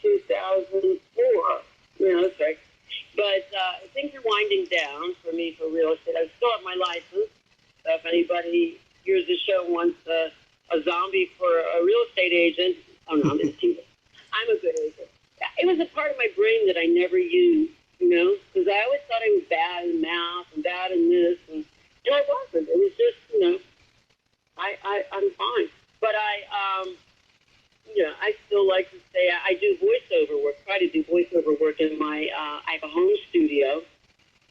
2004. That's right. But things are winding down for me for real estate. I still have my license. So if anybody hears the show wants a zombie for a real estate agent, oh no, I'm just teasing. I'm a good agent. It was a part of my brain that I never used, because I always thought I was bad in math and bad in this, and I wasn't. It was just, I'm fine. But I still like to say I do voiceover work, try to do voiceover work in my, I have a home studio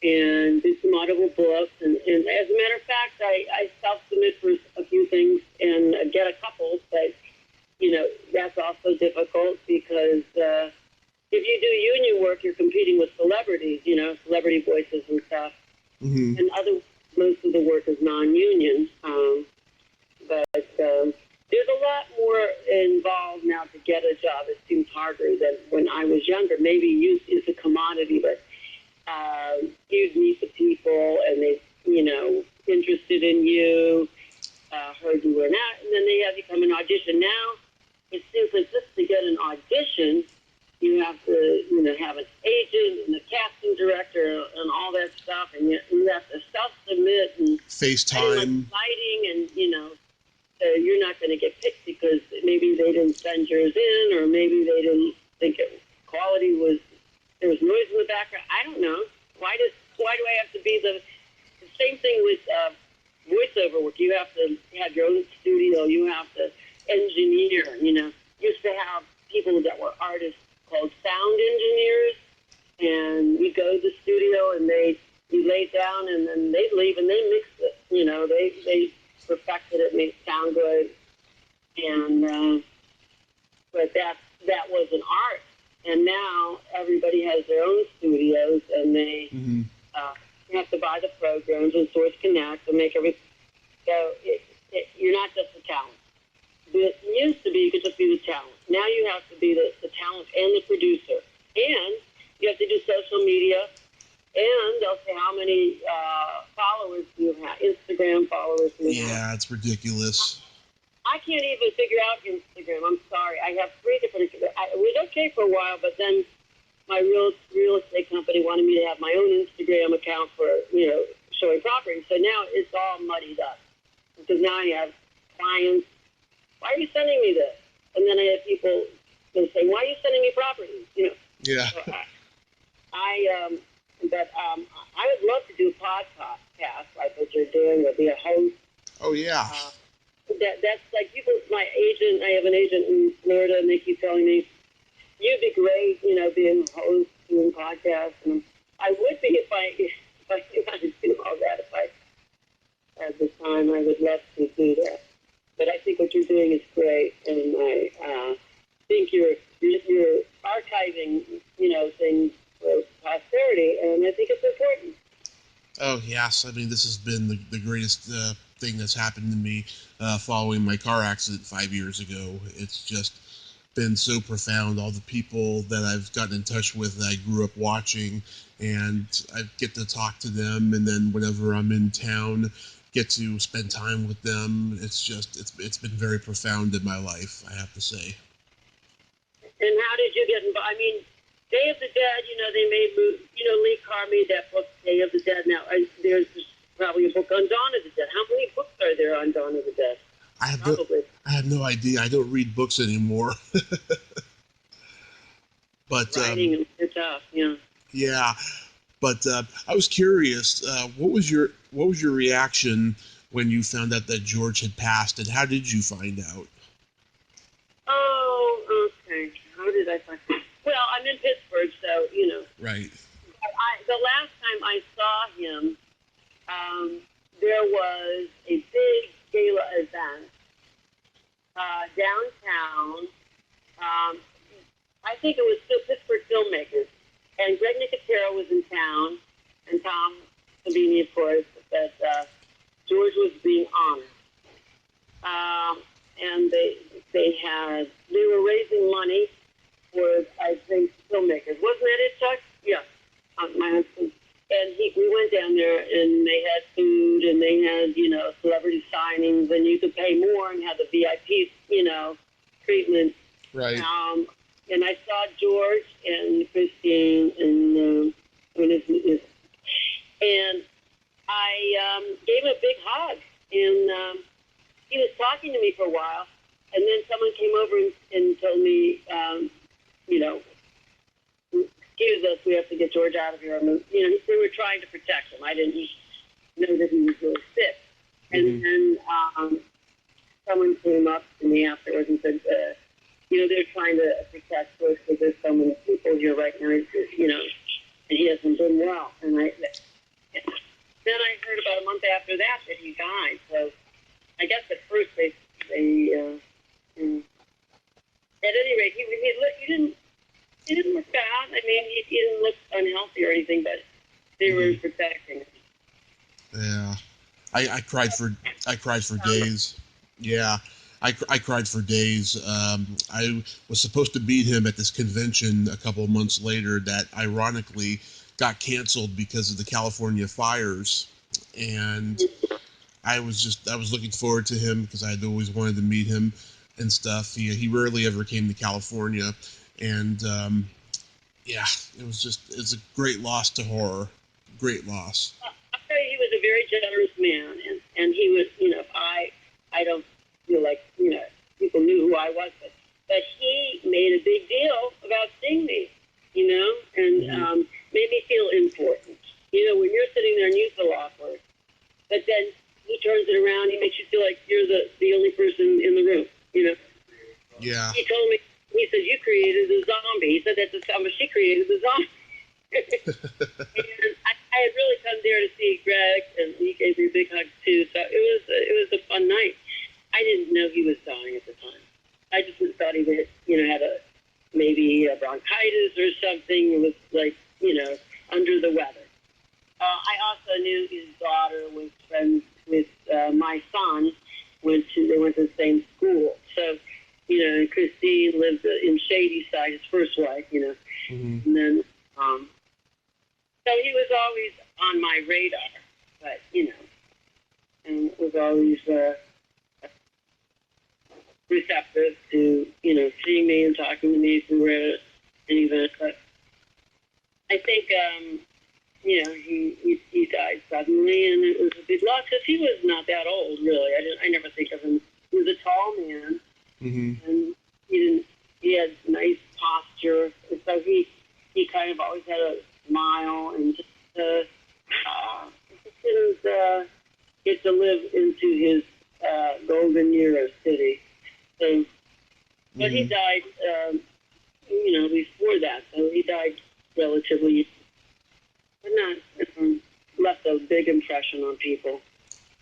and do some audible books. And as a matter of fact, I self-submit for a few things and get a couple, but, that's also difficult because if you do union work, you're competing with celebrities, celebrity voices and stuff. Mm-hmm. And most of the work is non-union. But there's a lot more involved now to get a job. It seems harder than when I was younger. Maybe it's a commodity, but you'd meet the people and they, interested in you, heard you were not, and then they have you come and audition. Now, it seems like just to get an audition, you have to, have an agent and a casting director and all that stuff, and you have to self-submit and FaceTime. Lighting and, you're not going to get picked because maybe they didn't send yours in, or maybe they didn't think quality was, there was noise in the background. I don't know. Why do I have to be the same thing with voiceover work? You have to have your own studio. You have to engineer, Used to have people that were artists called sound engineers, and we go to the studio and we lay down and then they'd leave and they mixed it. They perfected it, made it sound good, and but that was an art. And now everybody has their own studios, and they have to buy the programs and Source Connect and make everything. So you're not just a talent. It used to be you could just be the talent. Now you have to be the talent and the producer, and you have to do social media. And they'll say how many followers do you have, Instagram followers do you have. Yeah, it's ridiculous. I can't even figure out Instagram. I'm sorry. I have 3 different. It was okay for a while, but then my real estate company wanted me to have my own Instagram account for, showing property. So now it's all muddied up. Because now I have clients. Why are you sending me this? And then I have people that say, why are you sending me properties? Yeah. So But I would love to do a podcast like what you're doing, or be a host. Oh, yeah. That's like people. My agent, I have an agent in Florida, and they keep telling me, you'd be great, being a host, doing podcasts. And I would be if I knew how to do all that. If I had the time, I would love to do that. But I think what you're doing is great, and I think you're archiving, things for posterity, and I think it's important. Oh, yeah. pass. I mean, this has been the greatest thing that's happened to me following my car accident 5 years ago. It's just been so profound. All the people that I've gotten in touch with that I grew up watching, and I get to talk to them, and then whenever I'm in town, get to spend time with them. It's been very profound in my life, I have to say. And how did you get involved? I mean, Day of the Dead, they made movies. Lee Carr made that book, Day of the Dead. Now, there's probably a book on Dawn of the Dead. How many books are there on Dawn of the Dead? I have no idea. I don't read books anymore. But writing is tough, yeah. Yeah, but I was curious. What was your reaction when you found out that George had passed, and how did you find out? Oh, okay. How did I find out? Well, I'm in Pittsburg, so Right. The last time I saw him, there was a big gala event downtown. I think it was Pittsburg filmmakers, and Greg Nicotero was in town, and Tom Savini, of course, that George was being honored. And they were raising money for, I think, filmmakers. Wasn't that it, Chuck? Yeah, my husband. And we went down there, and they had food, and they had, celebrity signings, and you could pay more and have the VIP, treatment. Right. And I saw George and Christine and I gave him a big hug, and he was talking to me for a while, and then someone came over and told me, excuse us, we have to get George out of here. They were trying to protect him. I didn't know that he was really sick. And then someone came up to me afterwards and said, they're trying to protect George because there's so many people here right now, and he hasn't been well. And then I heard about a month after that he died. So I guess at first they at any rate, he didn't look bad. I mean, he didn't look unhealthy or anything, but they were protecting him. Yeah, I cried for days. Yeah, I cried for days. I was supposed to meet him at this convention a couple of months later that ironically got canceled because of the California fires, and I was looking forward to him because I had always wanted to meet him and stuff. He rarely ever came to California, and it's a great loss to horror. Great loss. I'll tell you, he was a very generous man, and he was, I don't feel like, people knew who I was, but he made a big deal about seeing me, and made me feel important. When you're sitting there and you feel awkward, but then he turns it around, he makes you feel like you're the only person in the room, Yeah. He told me, he said, you created the zombie. He said, she created the zombie. And I had really come there to see Greg, and he gave me a big hug too. So it was a fun night. I didn't know he was dying at the time. I just thought he had maybe bronchitis or something. It was like, under the weather. I also knew his daughter was friends with my son. They went to the same school. So, Christine lived in Shady Side, his first wife, And then, so he was always on my radar, but, and was always receptive to, seeing me and talking to me if we were at an event. But I think, he died suddenly, and it was a big loss because he was not that old, really. I never think of him. He was a tall man, and he had nice posture, and so he kind of always had a smile, and just didn't get to live into his golden year of city. So, but he died, before that. So he died relatively, but not left a big impression on people.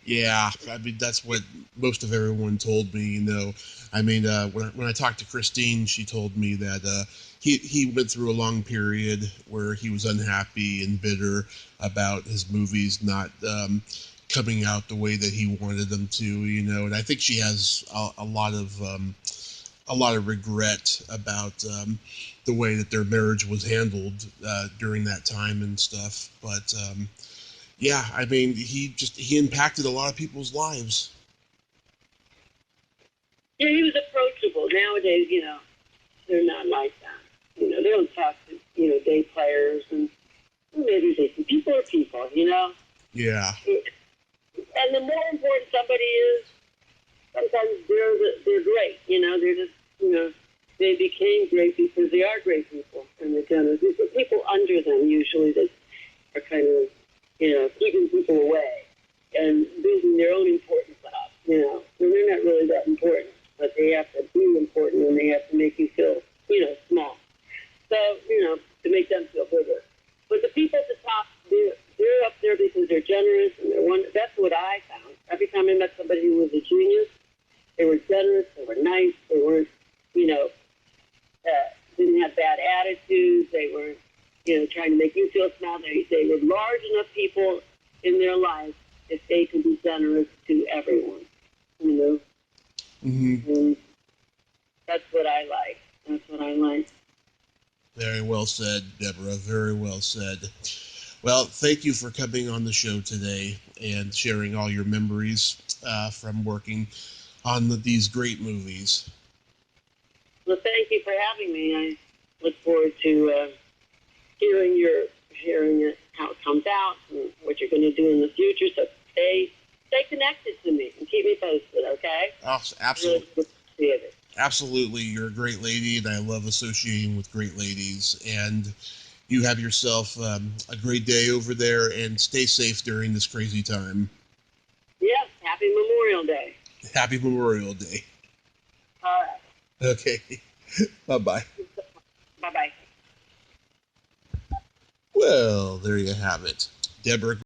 Yeah, I mean, that's what most of everyone told me, you know. I mean, when I talked to Christine, she told me that he went through a long period where he was unhappy and bitter about his movies not coming out the way that he wanted them to, you know. And I think she has a lot of regret about the way that their marriage was handled during that time and stuff. But yeah, I mean, he impacted a lot of people's lives. Yeah, he was approachable. Nowadays, they're not like that. They don't talk to, day players and maybe they can. People are people, Yeah. And the more important somebody is, sometimes they're great. They're just, they became great because they are great people. And they're generous. There's people under them usually that are kind of, keeping people away and losing their own importance up, So they're not really that important, but they have to be important and they have to make you feel, small. So, to make them feel bigger. But the people at the top, they're up there because they're generous and that's what I found. Every time I met somebody who was a genius, they were generous, they were nice, they weren't, didn't have bad attitudes, they weren't, trying to make you feel small. They were large enough people in their life that they could be generous to everyone, Mm-hmm. And that's what I like. That's what I like. Very well said, Deborah. Very well said. Well, thank you for coming on the show today and sharing all your memories from working on these great movies. Well, thank you for having me. I look forward to hearing it, how it comes out and what you're going to do in the future. So stay connected to me and keep me posted, okay? Oh, absolutely. Really Absolutely. You're a great lady, and I love associating with great ladies. And you have yourself a great day over there, and stay safe during this crazy time. Yes, happy Memorial Day. Happy Memorial Day. All right. Okay. Bye-bye. Bye-bye. Well, there you have it. Debra